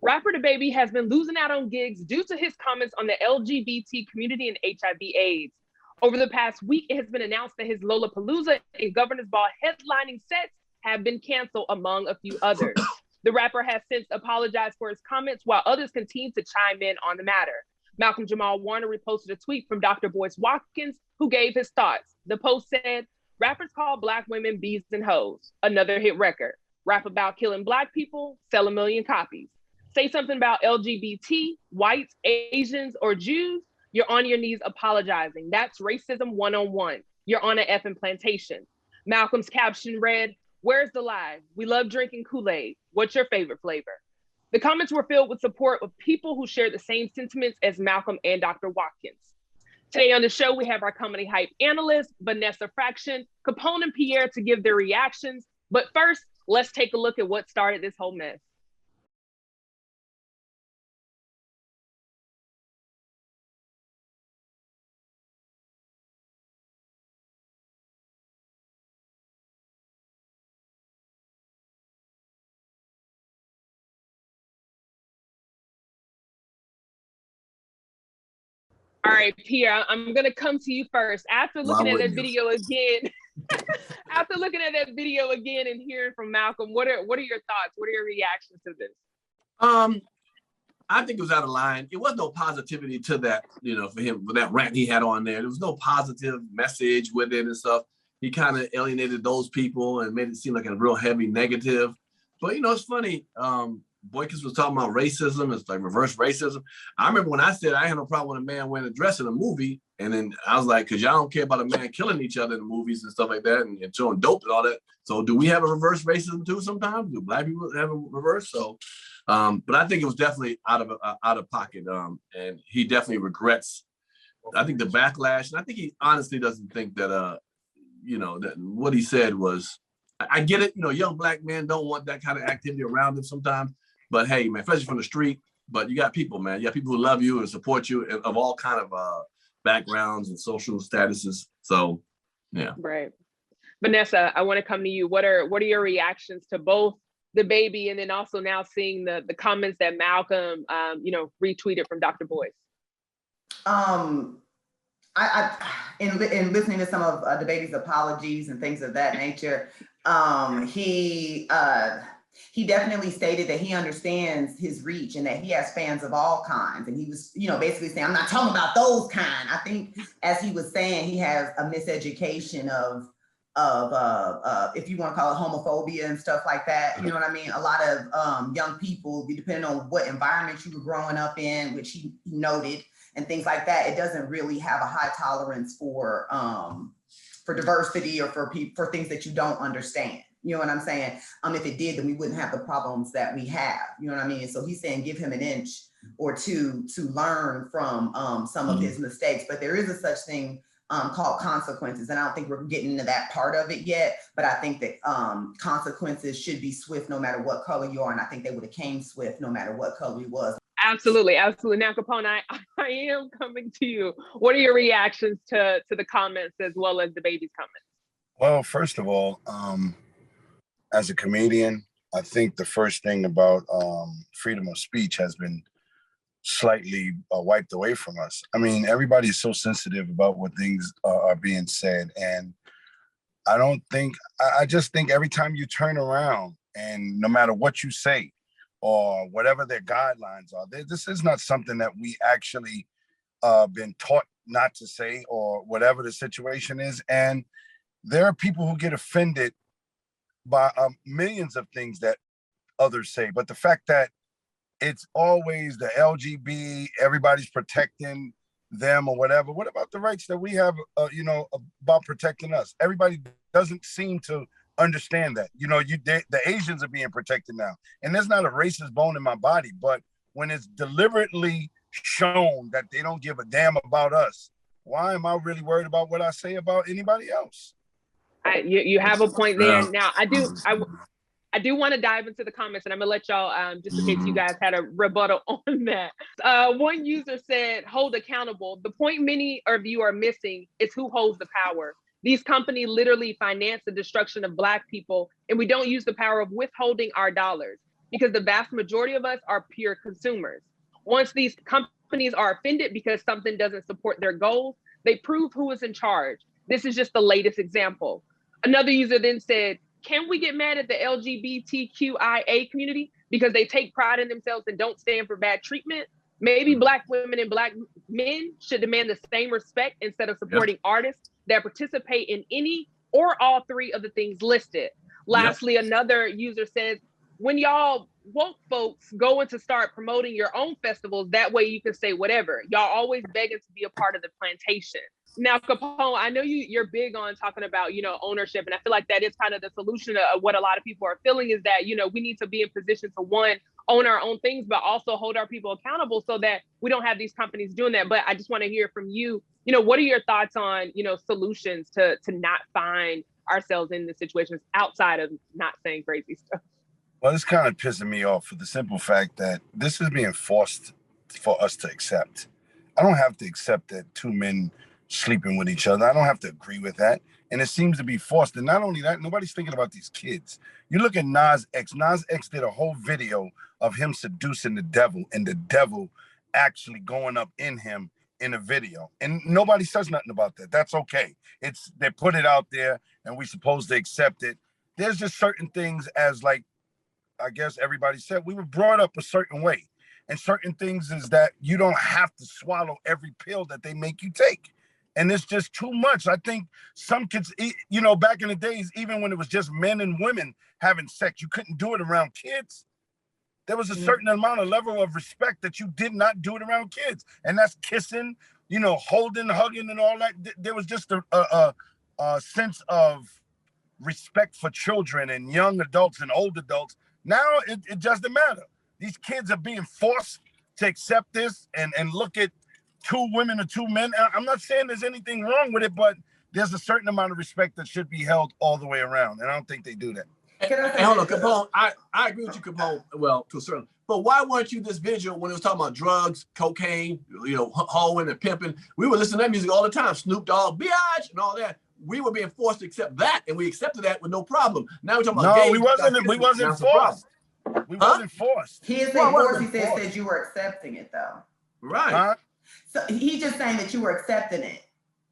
Rapper DaBaby has been losing out on gigs due to his comments on the LGBT community and HIV/AIDS. Over the past week, it has been announced that his Lollapalooza and Governor's Ball headlining sets have been canceled, among a few others. The rapper has since apologized for his comments, while others continue to chime in on the matter. Malcolm Jamal Warner reposted a tweet from Dr. Boyce Watkins, who gave his thoughts. The post said, "Rappers call Black women bees and hoes. Another hit record. Rap about killing Black people, sell 1 million copies. Say something about LGBT, whites, Asians, or Jews, you're on your knees apologizing. That's racism 101. You're on an effing plantation." Malcolm's caption read, "Where's the lie? We love drinking Kool-Aid. What's your favorite flavor?" The comments were filled with support of people who shared the same sentiments as Malcolm and Dr. Watkins. Today on the show, we have our comedy hype analysts, Vanessa Fraction, Capone, and Pierre to give their reactions. But first, let's take a look at what started this whole mess. All right, Pierre, I'm gonna come to you first. After looking at that video again, and hearing from Malcolm, what are your thoughts? What are your reactions to this? I think it was out of line. It was no positivity to that, for him, with that rant he had on there. There was no positive message with it and stuff. He kind of alienated those people and made it seem like a real heavy negative. But, it's funny. Boykins was talking about racism. It's like reverse racism. I remember when I said I had no problem with a man wearing a dress in a movie. And then I was like, because y'all don't care about a man killing each other in movies and stuff like that and showing dope and all that. So do we have a reverse racism too sometimes? Do Black people have a reverse? So, but I think it was definitely out of pocket. And he definitely regrets, I think, the backlash. And I think he honestly doesn't think that, that what he said was, I get it. Young Black men don't want that kind of activity around them sometimes. But hey, man, especially from the street, but you got people, man. You got people who love you and support you of all kind of backgrounds and social statuses. So, yeah. Right. Vanessa, I want to come to you. What are your reactions to both DaBaby and then also now seeing the comments that Malcolm, retweeted from Dr. Boyce? In listening to some of DaBaby's apologies and things of that nature, he definitely stated that he understands his reach and that he has fans of all kinds. And he was, basically saying, I'm not talking about those kind. I think, as he was saying, he has a miseducation of if you want to call it homophobia and stuff like that. You know what I mean? A lot of young people, depending on what environment you were growing up in, which he noted, and things like that, it doesn't really have a high tolerance for diversity or for things that you don't understand. You know what I'm saying? If it did, then we wouldn't have the problems that we have. You know what I mean? So he's saying give him an inch or two to learn from some of his mistakes. But there is a such thing called consequences. And I don't think we're getting into that part of it yet. But I think that consequences should be swift no matter what color you are. And I think they would have came swift no matter what color he was. Absolutely. Now, Capone, I am coming to you. What are your reactions to the comments as well as DaBaby's comments? Well, first of all, as a comedian, I think the first thing about freedom of speech has been slightly wiped away from us. I mean, everybody is so sensitive about what things are being said. And I just think every time you turn around and no matter what you say or whatever their guidelines are, this is not something that we actually been taught not to say or whatever the situation is. And there are people who get offended by millions of things that others say, but the fact that it's always the LGB, everybody's protecting them or whatever. What about the rights that we have, about protecting us? Everybody doesn't seem to understand that. The Asians are being protected now, and there's not a racist bone in my body, but when it's deliberately shown that they don't give a damn about us, why am I really worried about what I say about anybody else? You have a point there. Now, I do want to dive into the comments, and I'm gonna let y'all, just in case you guys had a rebuttal on that. One user said, hold accountable. The point many of you are missing is who holds the power. These companies literally finance the destruction of Black people, and we don't use the power of withholding our dollars. because the vast majority of us are pure consumers. Once these companies are offended because something doesn't support their goals, they prove who is in charge. This is just the latest example. Another user then said, can we get mad at the LGBTQIA community because they take pride in themselves and don't stand for bad treatment? Maybe Black women and Black men should demand the same respect instead of supporting artists that participate in any or all three of the things listed. Lastly, another user says, when y'all woke folks going to start promoting your own festivals, that way you can say whatever. Y'all always begging to be a part of the plantation. Now, Capone, I know you're big on talking about, ownership. And I feel like that is kind of the solution of what a lot of people are feeling is that, we need to be in position to, one, own our own things, but also hold our people accountable so that we don't have these companies doing that. But I just want to hear from you, what are your thoughts on, solutions to not find ourselves in the situations outside of not saying crazy stuff? Well, it's kind of pissing me off for the simple fact that this is being forced for us to accept. I don't have to accept that two men sleeping with each other. I don't have to agree with that. And it seems to be forced. And not only that, nobody's thinking about these kids. You look at Nas X. Nas X did a whole video of him seducing the devil and the devil actually going up in him in a video. And nobody says nothing about that. That's okay. They put it out there and we're supposed to accept it. There's just certain things, as like, I guess everybody said, we were brought up a certain way. And certain things is that you don't have to swallow every pill that they make you take. And it's just too much. I think some kids, back in the days, even when it was just men and women having sex, you couldn't do it around kids. There was a certain amount of level of respect that you did not do it around kids. And that's kissing, holding, hugging and all that. There was just a sense of respect for children and young adults and old adults. Now it doesn't matter. These kids are being forced to accept this and look at two women or two men. I'm not saying there's anything wrong with it, but there's a certain amount of respect that should be held all the way around. And I don't think they do that. Hey, hold on, Capone. I agree with you, Capone. Well, to a certain, but why weren't you this visual when it was talking about drugs, cocaine, hoeing and pimping? We were listening to that music all the time. Snoop Dogg, Biatch, and all that. We were being forced to accept that, and we accepted that with no problem. Now we're talking about gays. We wasn't forced. We wasn't forced. He didn't say forced. He said you were accepting it though. Right. Huh? So he's just saying that you were accepting it,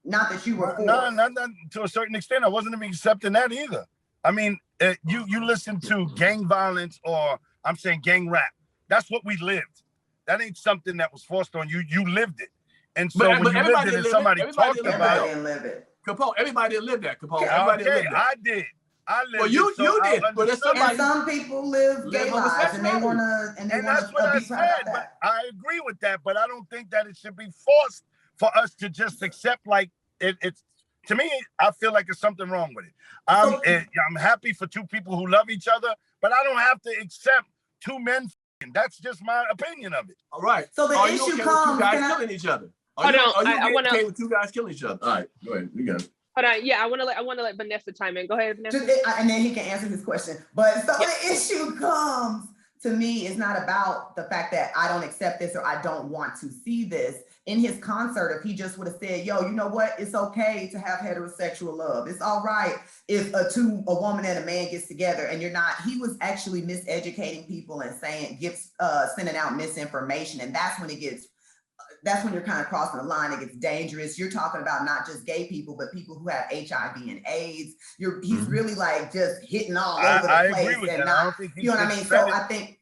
not that you were forced. No, not to a certain extent. I wasn't even accepting that either. I mean, you listen to gang violence, or I'm saying gang rap. That's what we lived. That ain't something that was forced on you. You lived it. And so when you lived it and somebody talked about it. Capone, everybody didn't live that, Capone. Everybody didn't live that. I did. I lived well, you did, but there's somebody. And some people live gay lives, and they wanna, and that's what I said. But I agree with that, but I don't think that it should be forced for us to just accept. Like it's to me, I feel like there's something wrong with it. I'm happy for two people who love each other, but I don't have to accept two men. That's just my opinion of it. All right. So the issue comes. Two guys killing each other. I want to. With two guys killing each other. All right, go ahead. You got it. Hold on, yeah, I want to let Vanessa chime in. Go ahead, Vanessa. And then he can answer his question. But so the issue comes to me is not about the fact that I don't accept this or I don't want to see this. In his concert, if he just would have said, yo, you know what? It's okay to have heterosexual love. It's all right if a woman and a man gets together and you're not. He was actually miseducating people and sending out misinformation. And that's when you're kind of crossing the line. It gets dangerous. You're talking about not just gay people, but people who have HIV and AIDS. He's really like just hitting all over the place. Agree with and that. not, I don't think you know what I mean? So I think,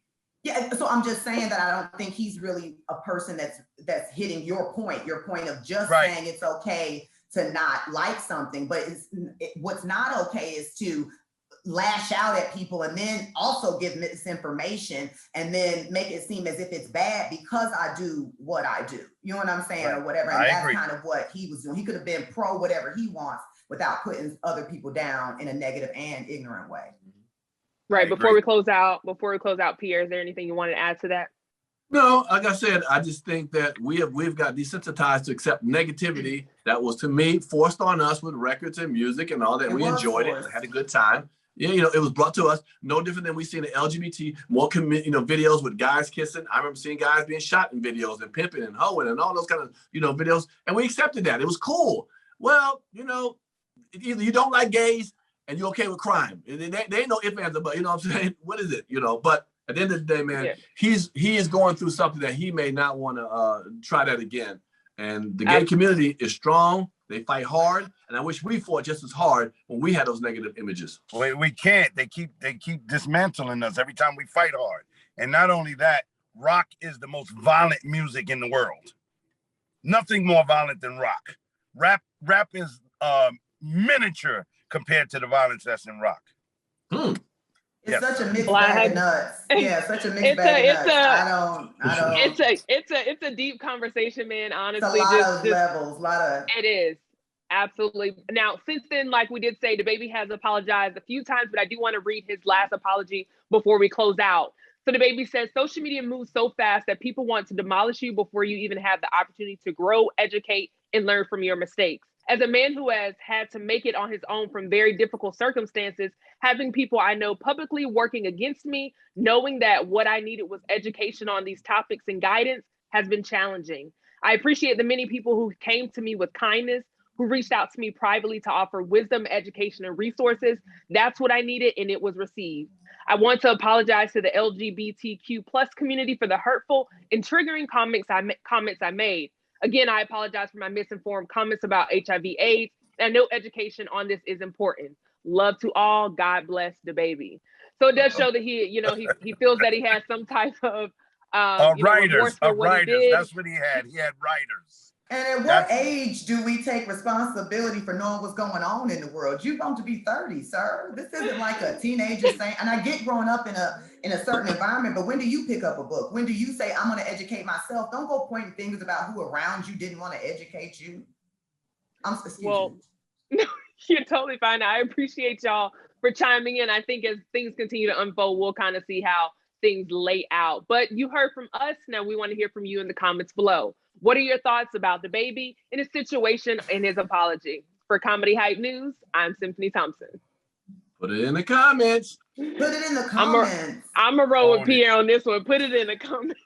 so I'm just saying that I don't think he's really a person that's hitting your point of just saying it's okay to not like something, but what's not okay is to lash out at people and then also give misinformation and then make it seem as if it's bad because I do what I do. You know what I'm saying? Or whatever. And that's kind of what he was doing. He could have been pro whatever he wants without putting other people down in a negative and ignorant way. Right. Before we close out, Pierre, is there anything you wanted to add to that? No, like I said, I just think that we've got desensitized to accept negativity that was, to me, forced on us with records and music and all that. We enjoyed it, had a good time. Yeah, it was brought to us no different than we see in the LGBT more videos with guys kissing. I remember seeing guys being shot in videos and pimping and hoeing and all those kind of videos, and we accepted that. It was cool. Well, either you don't like gays and you're okay with crime. There ain't no ifs, ands, or buts. You know what I'm saying? What is it? But At the end of the day, man, Yeah. he is going through something that he may not want to try that again. And the gay community is strong. They fight hard, and I wish we fought just as hard when we had those negative images. We can't. They keep dismantling us every time we fight hard. And not only that, rock is the most violent music in the world. Nothing more violent than rock. Rap is miniature compared to the violence that's in rock. It's such a mixed bag of nuts. Yeah, such a mixed bag of nuts. I don't. It's a deep conversation, man. Honestly, it's a lot of levels. It is. Absolutely. Now, since then, like we did say, DaBaby has apologized a few times, but I do want to read his last apology before we close out. So DaBaby says, social media moves so fast that people want to demolish you before you even have the opportunity to grow, educate, and learn from your mistakes. As a man who has had to make it on his own from very difficult circumstances, having people I know publicly working against me, knowing that what I needed was education on these topics and guidance has been challenging. I appreciate the many people who came to me with kindness, who reached out to me privately to offer wisdom, education, and resources. That's what I needed, and it was received. I want to apologize to the LGBTQ plus community for the hurtful and triggering comments I made. Again, I apologize for my misinformed comments about HIV/AIDS. And I know education on this is important. Love to all. God bless DaBaby. So it does show that he feels that he has some type of writers. That's what he had. He had writers. And at what age do we take responsibility for knowing what's going on in the world? You're going to be 30, sir. This isn't like a teenager saying, and I get growing up in a certain environment, but when do you pick up a book? When do you say, I'm going to educate myself? Don't go pointing fingers about who around you didn't want to educate you. No, you're totally fine. I appreciate y'all for chiming in. I think as things continue to unfold, we'll kind of see how things lay out. But you heard from us. Now we want to hear from you in the comments below. What are your thoughts about DaBaby and his situation and his apology? For Comedy Hype News, I'm Symphony Thompson. Put it in the comments. Put it in the comments. I'm a roll with Pierre on this one. Put it in the comments.